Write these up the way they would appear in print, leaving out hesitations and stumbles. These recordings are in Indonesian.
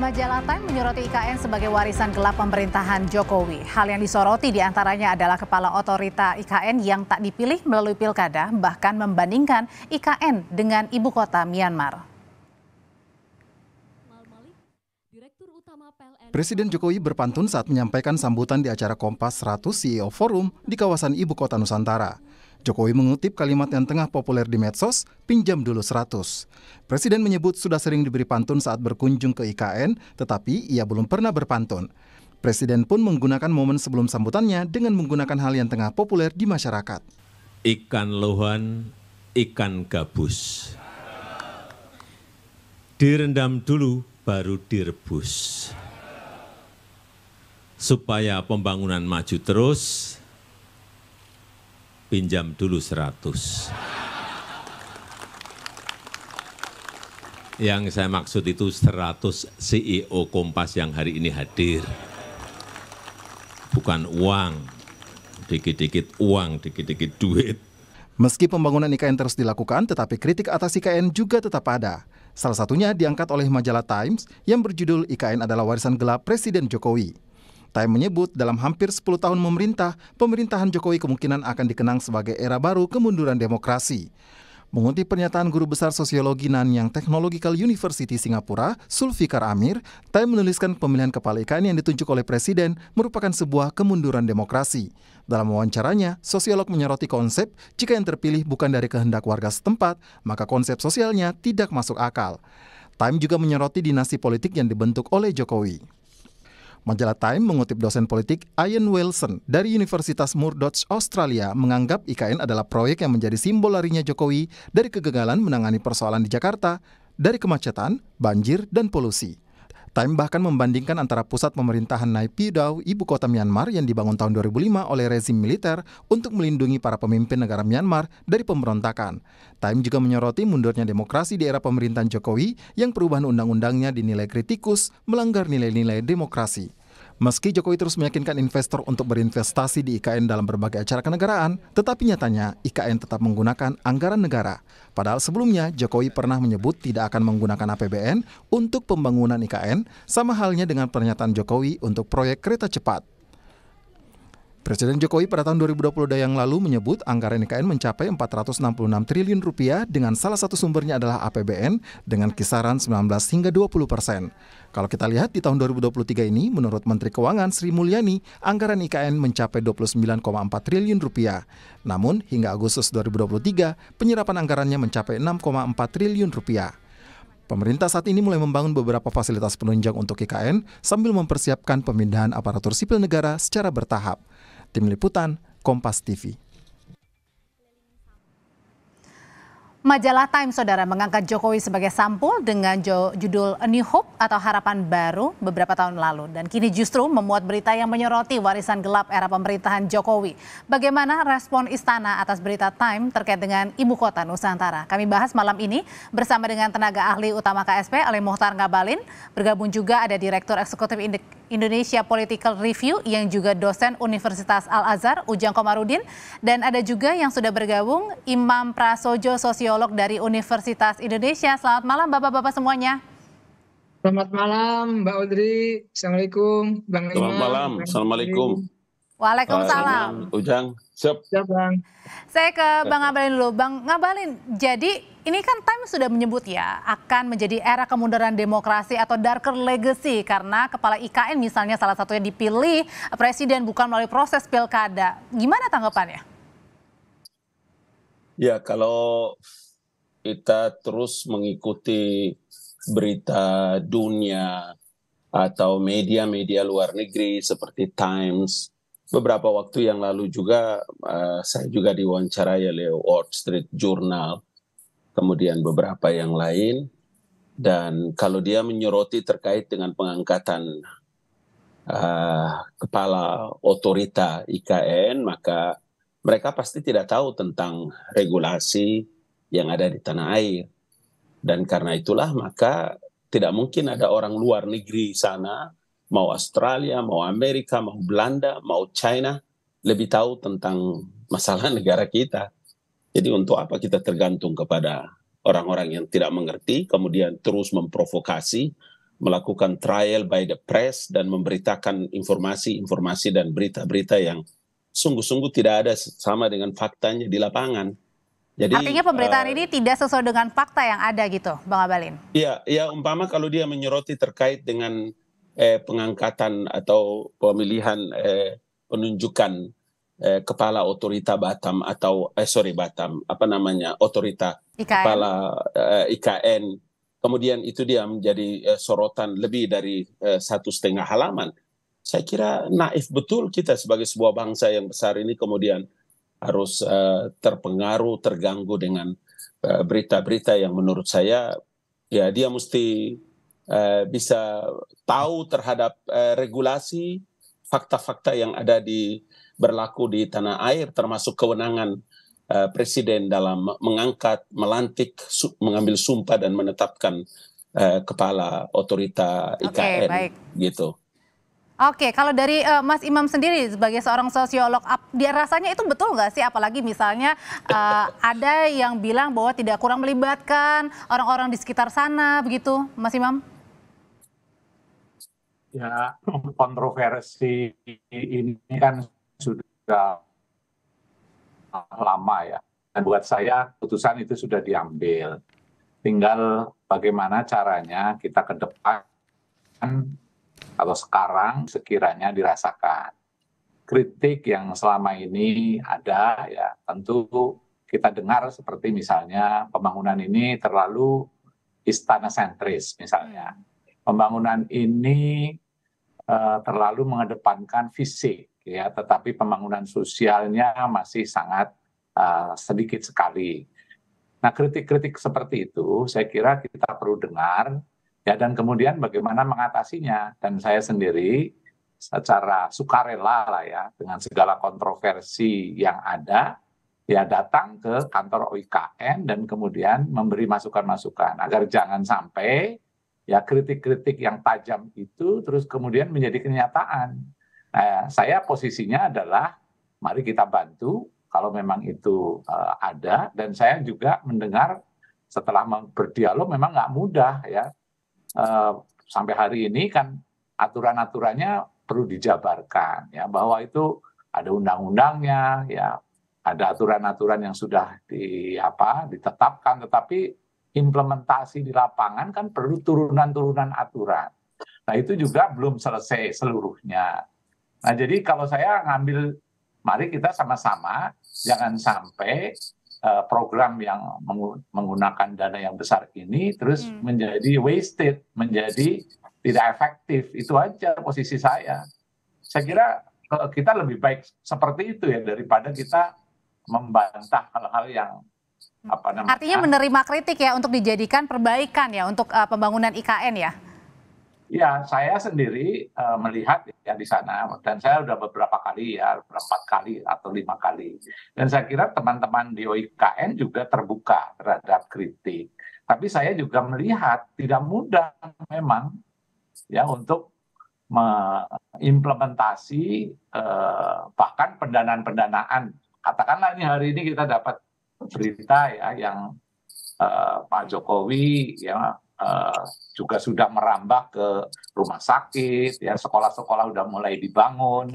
Majalah Time menyoroti IKN sebagai warisan gelap pemerintahan Jokowi. Hal yang disoroti diantaranya adalah kepala otorita IKN yang tak dipilih melalui pilkada, bahkan membandingkan IKN dengan ibu kota Myanmar. Presiden Jokowi berpantun saat menyampaikan sambutan di acara Kompas 100 CEO Forum di kawasan ibu kota Nusantara. Jokowi mengutip kalimat yang tengah populer di medsos, pinjam dulu 100. Presiden menyebut sudah sering diberi pantun saat berkunjung ke IKN, tetapi ia belum pernah berpantun. Presiden pun menggunakan momen sebelum sambutannya dengan menggunakan hal yang tengah populer di masyarakat. Ikan lohan, ikan gabus. Direndam dulu, baru direbus. Supaya pembangunan maju terus, pinjam dulu 100. Yang saya maksud itu 100 CEO Kompas yang hari ini hadir. Bukan uang, dikit-dikit uang, dikit-dikit duit. Meski pembangunan IKN terus dilakukan, tetapi kritik atas IKN juga tetap ada. Salah satunya diangkat oleh majalah Times yang berjudul IKN adalah warisan gelap Presiden Jokowi. Time menyebut dalam hampir 10 tahun memerintah, pemerintahan Jokowi kemungkinan akan dikenang sebagai era baru kemunduran demokrasi. Mengutip pernyataan guru besar sosiologi Nanyang Technological University Singapura, Zulfikar Amir, Time menuliskan pemilihan kepala IKN yang ditunjuk oleh Presiden merupakan sebuah kemunduran demokrasi. Dalam wawancaranya, sosiolog menyoroti konsep jika yang terpilih bukan dari kehendak warga setempat, maka konsep sosialnya tidak masuk akal. Time juga menyoroti dinasti politik yang dibentuk oleh Jokowi. Majalah Time mengutip dosen politik Ian Wilson dari Universitas Murdoch Australia menganggap IKN adalah proyek yang menjadi simbol larinya Jokowi dari kegagalan menangani persoalan di Jakarta, dari kemacetan, banjir, dan polusi. Time bahkan membandingkan antara pusat pemerintahan Naypyidaw, ibu kota Myanmar yang dibangun tahun 2005 oleh rezim militer untuk melindungi para pemimpin negara Myanmar dari pemberontakan. Time juga menyoroti mundurnya demokrasi di era pemerintahan Jokowi yang perubahan undang-undangnya dinilai kritikus, melanggar nilai-nilai demokrasi. Meski Jokowi terus meyakinkan investor untuk berinvestasi di IKN dalam berbagai acara kenegaraan, tetapi nyatanya IKN tetap menggunakan anggaran negara. Padahal sebelumnya Jokowi pernah menyebut tidak akan menggunakan APBN untuk pembangunan IKN, sama halnya dengan pernyataan Jokowi untuk proyek kereta cepat. Presiden Jokowi pada tahun 2022 yang lalu menyebut anggaran IKN mencapai 466 triliun rupiah dengan salah satu sumbernya adalah APBN dengan kisaran 19 hingga 20%. Kalau kita lihat di tahun 2023 ini, menurut Menteri Keuangan Sri Mulyani, anggaran IKN mencapai 29,4 triliun rupiah. Namun hingga Agustus 2023, penyerapan anggarannya mencapai 6,4 triliun rupiah. Pemerintah saat ini mulai membangun beberapa fasilitas penunjang untuk IKN sambil mempersiapkan pemindahan aparatur sipil negara secara bertahap. Tim Liputan, Kompas TV. Majalah Time, saudara, mengangkat Jokowi sebagai sampul dengan judul A New Hope atau Harapan Baru beberapa tahun lalu. Dan kini justru memuat berita yang menyoroti warisan gelap era pemerintahan Jokowi. Bagaimana respon istana atas berita Time terkait dengan ibu kota Nusantara? Kami bahas malam ini bersama dengan tenaga ahli utama KSP, Ali Muhtar Ngabalin. Bergabung juga ada Direktur Eksekutif Indonesia Political Review yang juga dosen Universitas Al-Azhar, Ujang Komarudin. Dan ada juga yang sudah bergabung, Imam Prasojo, sosiolog dari Universitas Indonesia. Selamat malam Bapak-Bapak semuanya. Selamat malam Mbak Audrey. Assalamualaikum Bang Imam. Selamat malam. Assalamualaikum. Waalaikumsalam. Ujang, siap. Siap Bang. Saya ke Bang Ngabalin dulu. Bang Ngabalin, jadi ini kan Time sudah menyebut ya akan menjadi era kemunduran demokrasi atau darker legacy karena kepala IKN misalnya salah satunya dipilih presiden bukan melalui proses pilkada. Gimana tanggapannya? Ya, kalau kita terus mengikuti berita dunia atau media-media luar negeri seperti Times, beberapa waktu yang lalu juga saya juga diwawancarai oleh Wall Street Journal, kemudian beberapa yang lain, dan kalau dia menyoroti terkait dengan pengangkatan kepala otorita IKN, maka mereka pasti tidak tahu tentang regulasi yang ada di tanah air. Dan karena itulah maka tidak mungkin ada orang luar negeri sana, mau Australia, mau Amerika, mau Belanda, mau China, lebih tahu tentang masalah negara kita. Jadi untuk apa kita tergantung kepada orang-orang yang tidak mengerti, kemudian terus memprovokasi, melakukan trial by the press dan memberitakan informasi-informasi dan berita-berita yang sungguh-sungguh tidak ada sama dengan faktanya di lapangan. Jadi, artinya pemberitaan ini tidak sesuai dengan fakta yang ada gitu, Bang Abalin? Ya, umpama kalau dia menyoroti terkait dengan pengangkatan atau pemilihan penunjukan kepala otorita Batam atau otorita IKN. Kepala IKN, kemudian itu dia menjadi sorotan lebih dari 1,5 halaman. Saya kira naif betul kita sebagai sebuah bangsa yang besar ini kemudian harus terpengaruh, terganggu dengan berita-berita yang menurut saya ya dia mesti bisa tahu terhadap regulasi, fakta-fakta yang ada berlaku di tanah air, termasuk kewenangan presiden dalam mengangkat, melantik, mengambil sumpah dan menetapkan kepala otorita IKN. Baik. Gitu. Oke, kalau dari Mas Imam sendiri sebagai seorang sosiolog, dia rasanya itu betul nggak sih? Apalagi misalnya ada yang bilang bahwa tidak kurang melibatkan orang-orang di sekitar sana, begitu, Mas Imam? Ya, kontroversi ini kan sudah lama ya. Dan buat saya putusan itu sudah diambil. Tinggal bagaimana caranya kita ke depan atau sekarang sekiranya dirasakan. Kritik yang selama ini ada ya tentu kita dengar seperti misalnya pembangunan ini terlalu istana sentris misalnya. Pembangunan ini terlalu mengedepankan fisik ya, tetapi pembangunan sosialnya masih sangat sedikit sekali. Nah, kritik-kritik seperti itu saya kira kita perlu dengar ya, dan kemudian bagaimana mengatasinya. Dan saya sendiri secara sukarela lah ya, dengan segala kontroversi yang ada, ya datang ke kantor OIKN dan kemudian memberi masukan-masukan agar jangan sampai ya kritik-kritik yang tajam itu terus kemudian menjadi kenyataan. Nah, saya posisinya adalah mari kita bantu kalau memang itu ada, dan saya juga mendengar setelah berdialog memang nggak mudah ya. Sampai hari ini kan aturan-aturannya perlu dijabarkan ya, bahwa itu ada undang-undangnya ya, ada aturan-aturan yang sudah ditetapkan, tetapi implementasi di lapangan kan perlu turunan-turunan aturan. Nah, itu juga belum selesai seluruhnya. Nah, jadi kalau saya ngambil, mari kita sama-sama jangan sampai program yang menggunakan dana yang besar ini terus menjadi wasted, menjadi tidak efektif. Itu aja posisi saya. Saya kira kita lebih baik seperti itu ya, daripada kita membantah hal-hal yang artinya menerima kritik ya untuk dijadikan perbaikan ya untuk pembangunan IKN ya. Ya, saya sendiri melihat ya di sana, dan saya udah beberapa kali ya, 4 kali atau 5 kali. Dan saya kira teman-teman di OIKN juga terbuka terhadap kritik. Tapi saya juga melihat tidak mudah memang ya untuk mengimplementasi bahkan pendanaan-pendanaan. Katakanlah ini hari ini kita dapat berita ya yang Pak Jokowi ya juga sudah merambah ke rumah sakit, ya sekolah-sekolah udah mulai dibangun.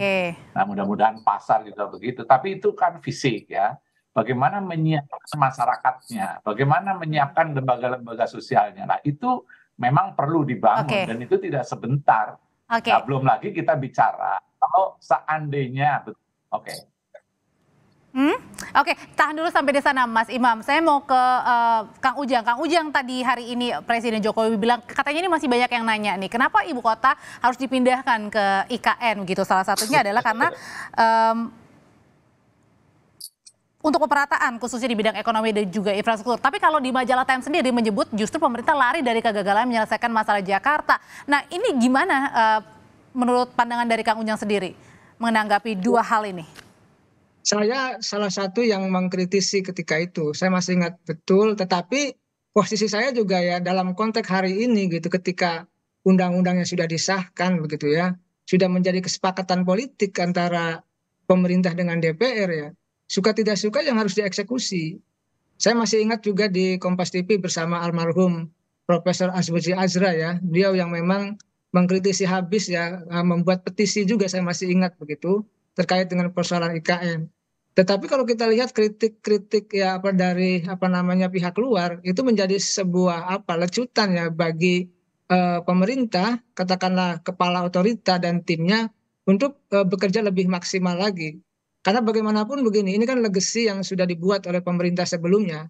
Nah, mudah-mudahan pasar juga begitu. Tapi itu kan fisik ya. Bagaimana menyiapkan masyarakatnya, bagaimana menyiapkan lembaga-lembaga sosialnya. Nah, itu memang perlu dibangun dan itu tidak sebentar. Nah, belum lagi kita bicara kalau seandainya Oke, tahan dulu sampai di sana Mas Imam. Saya mau ke Kang Ujang. Kang Ujang, tadi hari ini Presiden Jokowi bilang, katanya ini masih banyak yang nanya nih, kenapa ibu kota harus dipindahkan ke IKN gitu. Salah satunya adalah karena untuk pemerataan khususnya di bidang ekonomi dan juga infrastruktur. Tapi kalau di majalah Time sendiri menyebut justru pemerintah lari dari kegagalan menyelesaikan masalah Jakarta. Nah, ini gimana menurut pandangan dari Kang Ujang sendiri menanggapi dua hal ini? Saya salah satu yang mengkritisi ketika itu. Saya masih ingat betul, tetapi posisi saya juga ya dalam konteks hari ini gitu, ketika undang-undangnya sudah disahkan begitu ya, sudah menjadi kesepakatan politik antara pemerintah dengan DPR ya, suka tidak suka yang harus dieksekusi. Saya masih ingat juga di Kompas TV bersama almarhum Profesor Asbuji Azra ya, beliau yang memang mengkritisi habis ya, membuat petisi juga saya masih ingat begitu terkait dengan persoalan IKN. Tetapi kalau kita lihat kritik-kritik ya dari pihak luar itu menjadi sebuah lecutan ya bagi pemerintah, katakanlah kepala otorita dan timnya untuk bekerja lebih maksimal lagi. Karena bagaimanapun begini, ini kan legacy yang sudah dibuat oleh pemerintah sebelumnya.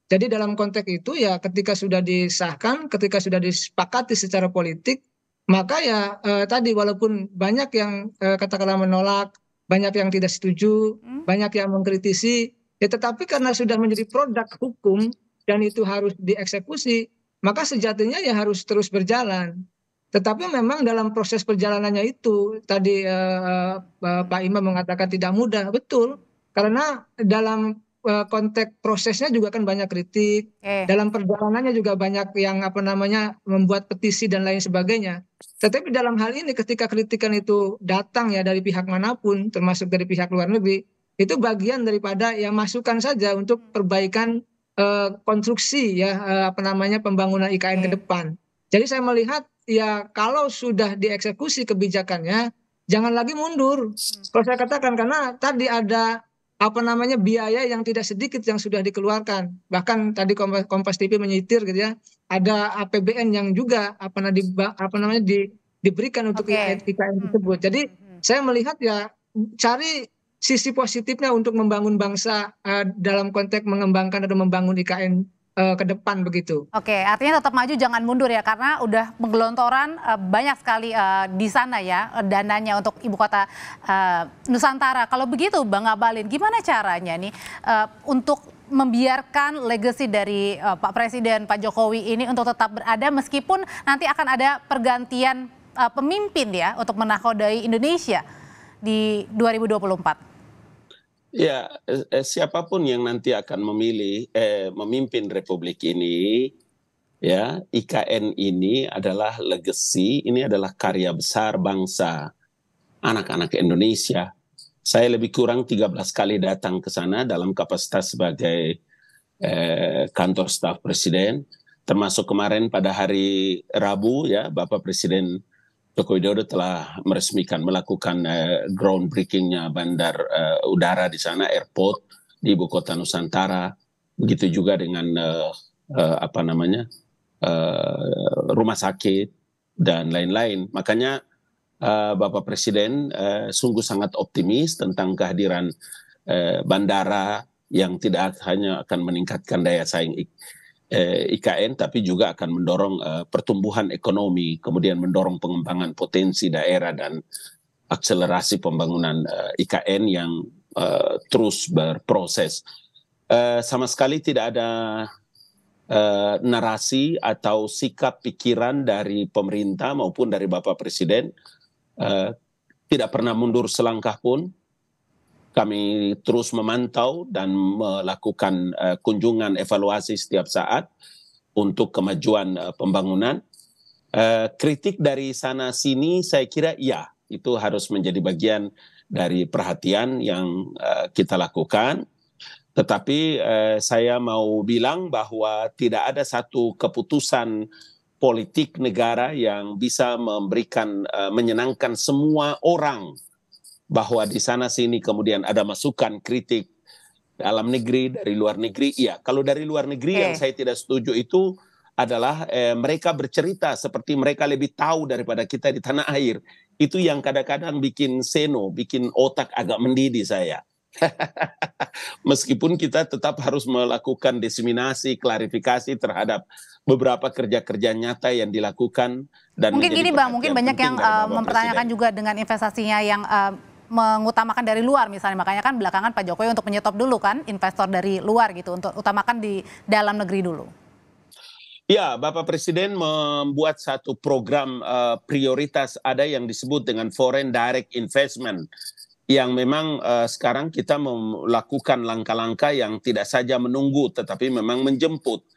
Jadi dalam konteks itu ya ketika sudah disahkan, ketika sudah disepakati secara politik, maka ya tadi walaupun banyak yang katakanlah menolak, banyak yang tidak setuju, banyak yang mengkritisi, ya tetapi karena sudah menjadi produk hukum dan itu harus dieksekusi, maka sejatinya ya harus terus berjalan. Tetapi memang dalam proses perjalanannya itu tadi Pak Imam mengatakan tidak mudah, betul. Karena dalam konteks prosesnya juga kan banyak kritik, dalam perjalanannya juga banyak yang membuat petisi dan lain sebagainya. Tetapi dalam hal ini ketika kritikan itu datang ya dari pihak manapun, termasuk dari pihak luar negeri, itu bagian daripada yang masukan saja untuk perbaikan konstruksi ya pembangunan IKN ke depan. Jadi saya melihat ya kalau sudah dieksekusi kebijakannya, jangan lagi mundur. Kalau saya katakan karena tadi ada biaya yang tidak sedikit yang sudah dikeluarkan. Bahkan tadi Kompas TV menyitir gitu ya, ada APBN yang juga diberikan untuk IKN tersebut. Jadi saya melihat ya cari sisi positifnya untuk membangun bangsa dalam konteks mengembangkan atau membangun IKN ke depan begitu. Oke, artinya tetap maju jangan mundur ya, karena udah menggelontoran banyak sekali di sana ya dananya untuk ibu kota Nusantara. Kalau begitu Bang Abalin, gimana caranya nih untuk membiarkan legacy dari Pak Presiden Pak Jokowi ini untuk tetap berada meskipun nanti akan ada pergantian pemimpin ya untuk menakodai Indonesia di 2024? Ya, siapapun yang nanti akan memimpin Republik ini, ya IKN ini adalah legacy, ini adalah karya besar bangsa, anak-anak Indonesia. Saya lebih kurang 13 kali datang ke sana dalam kapasitas sebagai kantor staf Presiden, termasuk kemarin pada hari Rabu ya Bapak Presiden Joko Widodo telah melakukan groundbreaking-nya bandar udara di sana, airport di ibu kota Nusantara. Begitu juga dengan rumah sakit dan lain-lain. Makanya Bapak Presiden sungguh sangat optimis tentang kehadiran bandara yang tidak hanya akan meningkatkan daya saing IKN, tapi juga akan mendorong pertumbuhan ekonomi, kemudian mendorong pengembangan potensi daerah dan akselerasi pembangunan IKN yang terus berproses. Sama sekali tidak ada narasi atau sikap pikiran dari pemerintah maupun dari Bapak Presiden, tidak pernah mundur selangkah pun. Kami terus memantau dan melakukan kunjungan evaluasi setiap saat untuk kemajuan pembangunan. Kritik dari sana sini saya kira ya, itu harus menjadi bagian dari perhatian yang kita lakukan. Tetapi saya mau bilang bahwa tidak ada satu keputusan politik negara yang bisa menyenangkan semua orang, bahwa di sana sini kemudian ada masukan kritik dalam negeri, dari luar negeri. Iya, kalau dari luar negeri yang saya tidak setuju itu adalah mereka bercerita seperti mereka lebih tahu daripada kita di tanah air. Itu yang kadang-kadang bikin bikin otak agak mendidih saya. Meskipun kita tetap harus melakukan diseminasi, klarifikasi terhadap beberapa kerja-kerja nyata yang dilakukan. Dan mungkin gini Bang, mungkin banyak yang mempertanyakan juga dengan investasinya yang mengutamakan dari luar misalnya, makanya kan belakangan Pak Jokowi untuk menyetop dulu kan investor dari luar gitu, untuk utamakan di dalam negeri dulu. Ya, Bapak Presiden membuat satu program prioritas, ada yang disebut dengan Foreign Direct Investment, yang memang sekarang kita melakukan langkah-langkah yang tidak saja menunggu tetapi memang menjemput.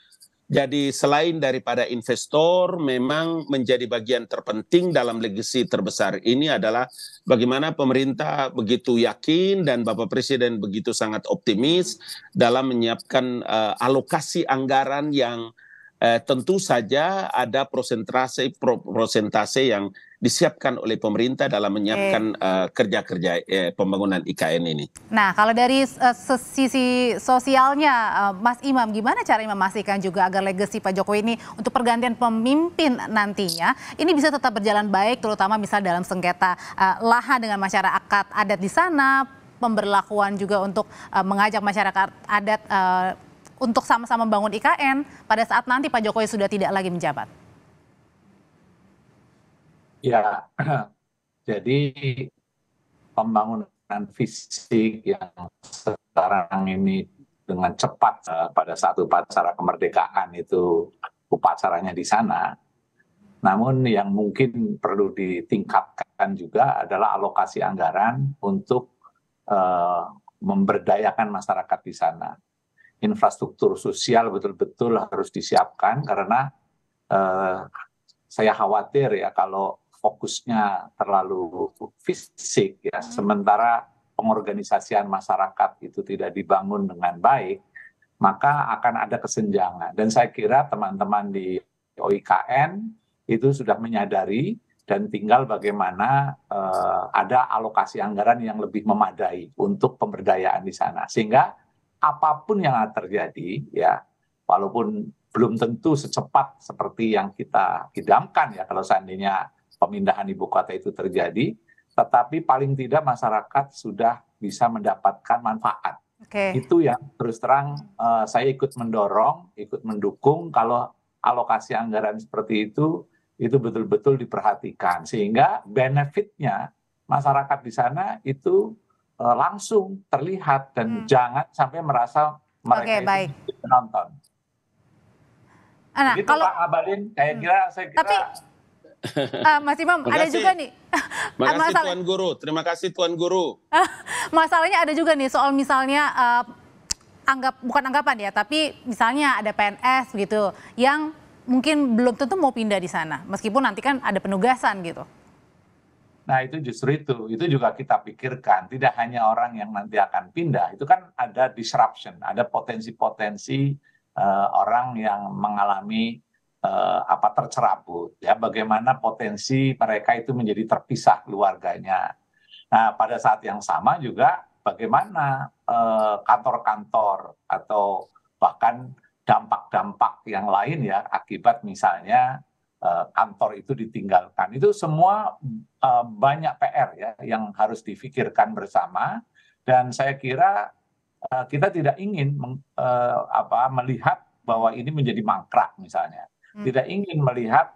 Jadi selain daripada investor, memang menjadi bagian terpenting dalam legasi terbesar ini adalah bagaimana pemerintah begitu yakin dan Bapak Presiden begitu sangat optimis dalam menyiapkan alokasi anggaran yang tentu saja ada prosentase yang disiapkan oleh pemerintah dalam menyiapkan kerja-kerja pembangunan IKN ini. Nah, kalau dari sisi sosialnya, Mas Imam, gimana caranya memastikan juga agar legasi Pak Jokowi ini untuk pergantian pemimpin nantinya ini bisa tetap berjalan baik, terutama misal dalam sengketa lahan dengan masyarakat adat di sana, pemberlakuan juga untuk mengajak masyarakat adat untuk sama-sama membangun IKN pada saat nanti Pak Jokowi sudah tidak lagi menjabat? Ya, jadi pembangunan fisik yang sekarang ini dengan cepat pada saat upacara kemerdekaan itu upacaranya di sana. Namun yang mungkin perlu ditingkatkan juga adalah alokasi anggaran untuk memberdayakan masyarakat di sana. Infrastruktur sosial betul-betul harus disiapkan karena saya khawatir ya kalau fokusnya terlalu fisik ya, sementara pengorganisasian masyarakat itu tidak dibangun dengan baik, maka akan ada kesenjangan. Dan saya kira teman-teman di OIKN itu sudah menyadari dan tinggal bagaimana ada alokasi anggaran yang lebih memadai untuk pemberdayaan di sana. Sehingga apapun yang terjadi, ya, walaupun belum tentu secepat seperti yang kita idamkan ya kalau seandainya pemindahan ibu kota itu terjadi, tetapi paling tidak masyarakat sudah bisa mendapatkan manfaat. Itu yang terus terang saya ikut mendorong, ikut mendukung kalau alokasi anggaran seperti itu betul-betul diperhatikan sehingga benefitnya masyarakat di sana itu langsung terlihat dan jangan sampai merasa mereka itu penonton. Nah, begitu kalau Pak Abalin, saya kira tapi Mas Imam ada juga nih. Makasih Tuan Guru, terima kasih Tuan Guru. Masalahnya ada juga nih soal misalnya bukan anggapan ya, tapi misalnya ada PNS gitu yang mungkin belum tentu mau pindah di sana, meskipun nanti kan ada penugasan gitu. Nah itu justru itu juga kita pikirkan, tidak hanya orang yang nanti akan pindah, itu kan ada disruption, ada potensi-potensi orang yang mengalami tercerabut, ya bagaimana potensi mereka itu menjadi terpisah keluarganya. Nah pada saat yang sama juga bagaimana kantor-kantor atau bahkan dampak-dampak yang lain ya akibat misalnya kantor itu ditinggalkan, itu semua banyak PR ya yang harus difikirkan bersama. Dan saya kira kita tidak ingin melihat bahwa ini menjadi mangkrak misalnya, tidak ingin melihat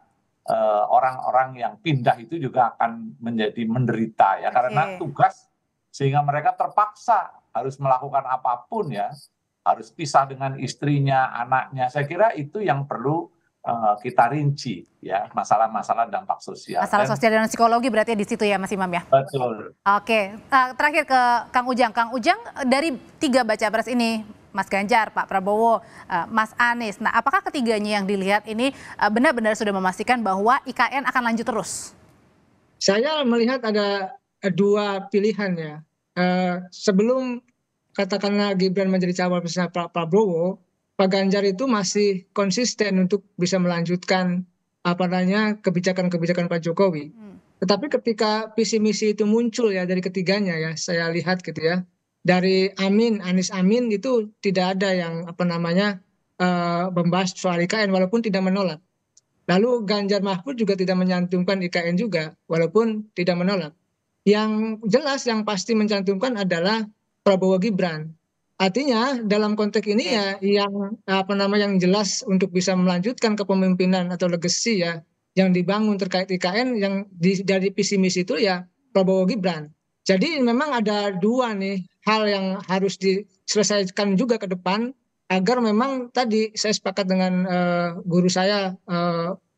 orang-orang yang pindah itu juga akan menjadi menderita ya karena tugas, sehingga mereka terpaksa harus melakukan apapun ya, harus pisah dengan istrinya, anaknya. Saya kira itu yang perlu kita rinci ya, masalah-masalah dampak sosial. Masalah sosial dan psikologi berarti di situ ya Mas Imam ya? Betul. Oke, terakhir ke Kang Ujang. Kang Ujang, dari 3 baca pres ini, Mas Ganjar, Pak Prabowo, Mas Anies, nah apakah ketiganya yang dilihat ini benar-benar sudah memastikan bahwa IKN akan lanjut terus? Saya melihat ada 2 pilihan ya. Sebelum katakanlah Gibran menjadi cawapresnya Pak Prabowo, Pak Ganjar itu masih konsisten untuk bisa melanjutkan kebijakan-kebijakan Pak Jokowi. Tetapi ketika visi misi itu muncul ya dari ketiganya ya, saya lihat gitu ya, dari Anies Amin itu tidak ada yang membahas soal IKN walaupun tidak menolak. Lalu Ganjar Mahfud juga tidak menyantumkan IKN juga walaupun tidak menolak. Yang jelas yang pasti mencantumkan adalah Prabowo Gibran. Artinya dalam konteks ini ya yang jelas untuk bisa melanjutkan kepemimpinan atau legacy ya yang dibangun terkait IKN yang dari visi misi itu ya Prabowo Gibran. Jadi memang ada 2 nih hal yang harus diselesaikan juga ke depan agar memang tadi saya sepakat dengan guru saya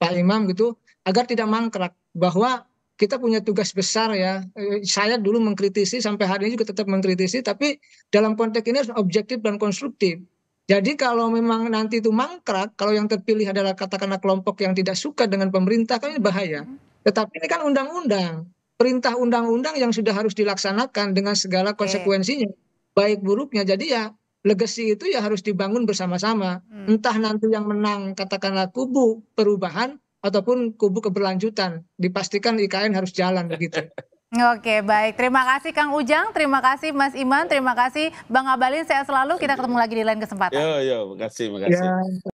Pak Imam gitu, agar tidak mangkrak, bahwa kita punya tugas besar ya. Saya dulu mengkritisi, sampai hari ini juga tetap mengkritisi, tapi dalam konteks ini harus objektif dan konstruktif. Jadi kalau memang nanti itu mangkrak, kalau yang terpilih adalah katakanlah kelompok yang tidak suka dengan pemerintah, kan ini bahaya. Tetapi ini kan undang-undang, perintah undang-undang yang sudah harus dilaksanakan dengan segala konsekuensinya, baik buruknya. Jadi ya legacy itu ya harus dibangun bersama-sama. Entah nanti yang menang katakanlah kubu perubahan ataupun kubu keberlanjutan. Dipastikan IKN harus jalan begitu. Oke, baik. Terima kasih Kang Ujang, terima kasih Mas Iman, terima kasih Bang Abalin. Sehat selalu. Kita ketemu lagi di lain kesempatan. Yo, makasih. Ya.